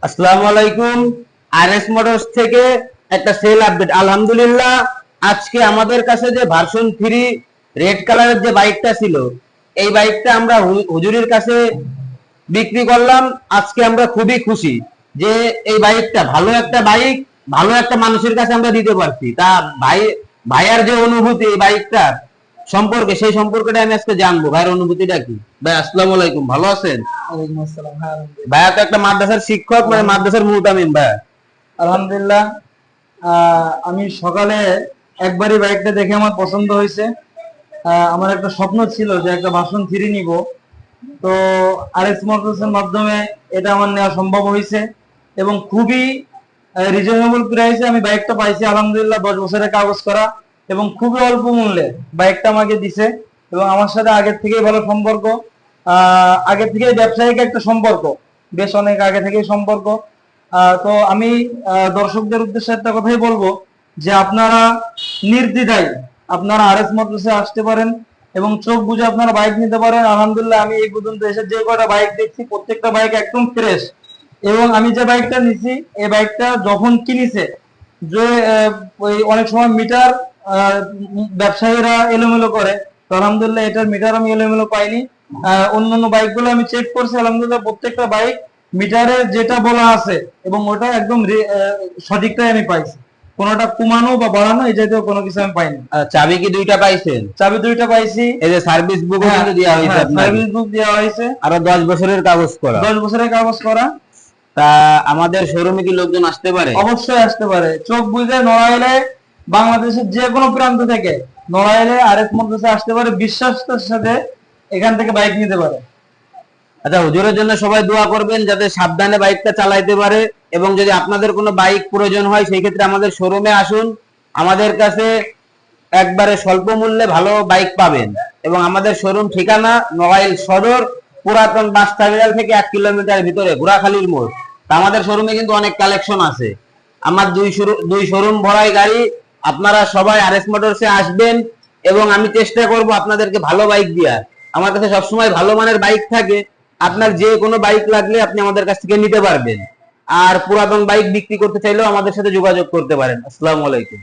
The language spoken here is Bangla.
আসসালামু আলাইকুম। আরএস মোটরস থেকে একটা সেল আপডেট। আলহামদুলিল্লাহ, আজকে আমাদের কাছে যে ভার্সন 3 রেড কালারের যে বাইকটা ছিল, এই বাইকটা আমরা হুজুরের কাছে বিক্রি করলাম। আজকে আমরা খুবই খুশি যে এই বাইকটা ভালো একটা বাইক, ভালো একটা মানুষের কাছে আমরা দিতে পারছি। তা ভাইয়ার যে অনুভূতি এই বাইকটা সম্পর্কে, সেই সম্পর্কটা আমি আজকে জানবো। ভাইয়ের অনুভূতিটা কি? ভাই আসসালামু আলাইকুম, ভালো আছেন? ওয়ালাইকুম আসসালাম। হ্যাঁ, আলহামদুলিল্লাহ। ভাইয়া তো একটা মাদ্রাসার শিক্ষক, মানে মাদ্রাসার মুতামিম। ভাইয়া আলহামদুলিল্লাহ। আমি সকালে একবারই বাইকটা দেখে আমার পছন্দ হয়েছে। আমার একটা স্বপ্ন ছিল যে একটা ভার্সন 3 নিব, তো আরএস মোটরসের মাধ্যমে এটা আমার নেওয়া সম্ভব হয়েছে এবং খুবই রিজনেবল প্রাইসে আমি বাইকটা পাইছি। আলহামদুলিল্লাহ, 10 বছরের কাগজ করা এবং খুবই অল্প মূল্যে বাইকটা আমাকে দিছে এবং আমার সাথে আগের থেকেই ভালো সম্পর্ক। আগের থেকেই ব্যবসায়িক একটা সম্পর্ক, বেশ অনেক আগে থেকেই সম্পর্ক। তো আমি দর্শকদের উদ্দেশ্যে একটা কথাই বলবো যে আপনারা নির্দ্বিধায় আপনারা আরএস মোটরসে আসতে পারেন এবং চোখ বুঝে আপনারা বাইক নিতে পারেন। আলহামদুলিল্লাহ, আমি এই পর্যন্ত এসে যে কয়টা বাইক দেখছি প্রত্যেকটা বাইক একদম ফ্রেশ। এবং আমি যে বাইকটা নিছি, এই বাইকটা যখন কিনেছে যে ওই অনেক সময় মিটার ব্যবসায়ীরা এলোমেলো করে, তো আলহামদুলিল্লাহ এটার মিটার আমি এলোমেলো পাইনি। অন্যান্য বাইকগুলো আমি চেক করছি, আলহামদুলিল্লাহ প্রত্যেকটা বাইক মিটারে যেটা বলা আছে এবং ওটা একদম সঠিকটাই আমি পাইছি। কোনোটা কমানো বা বাড়ানো এই জাতীয় কোনো কিছু আমি পাইনি। চাবি কি দুইটা পাইছেন? চাবি দুইটা পাইছি। এই যে সার্ভিস বুক কিন্তু দেওয়া হয়েছে আপনাকে। সার্ভিস বুক দেওয়া হয়েছে, আরো 10 বছরের কাগজ করা। 10 বছরের কাগজ করা। তা আমাদের শোরুমে কি লোকজন আসতে পারে? অবশ্যই আসতে পারে। চোখ বুঝে নড়াইলে বাংলাদেশের যে কোনো প্রান্ত থেকে নড়াইলে আরএস মোটরসে আসতে পারে, বিশ্বাসের সাথে এখান থেকে বাইক নিতে পারে। আচ্ছা, হুজুরের জন্য সবাই দোয়া করবেন যাতে সাবধানে বাইকটা চালাইতে পারে। এবং যদি আপনাদের কোনো বাইক প্রয়োজন হয় সেই ক্ষেত্রে আমাদের শোরুমে আসুন। আমাদের কাছে একবারে স্বল্প মূল্যে ভালো বাইক পাবেন। এবং আমাদের শোরুম ঠিকানা নড়াইল সদর, পুরাতন বাস টার্মিনাল থেকে 1 কিলোমিটার ভিতরে, ঘোড়াখালীর মোড়। তা আমাদের শোরুমে কিন্তু অনেক কালেকশন আছে। আমার দুই শোরুম ভরাই গাড়ি। আপনারা সবাই আরএস মোটরসে আসবেন এবং আমি চেষ্টা করব আপনাদেরকে ভালো বাইক দেওয়ার। আমার কাছে সবসময় ভালো মানের বাইক থাকে। আপনার যে কোনো বাইক লাগলে আপনি আমাদের কাছ থেকে নিতে পারবেন। আর পুরাতন বাইক বিক্রি করতে চাইলেও আমাদের সাথে যোগাযোগ করতে পারেন। আসসালামু আলাইকুম।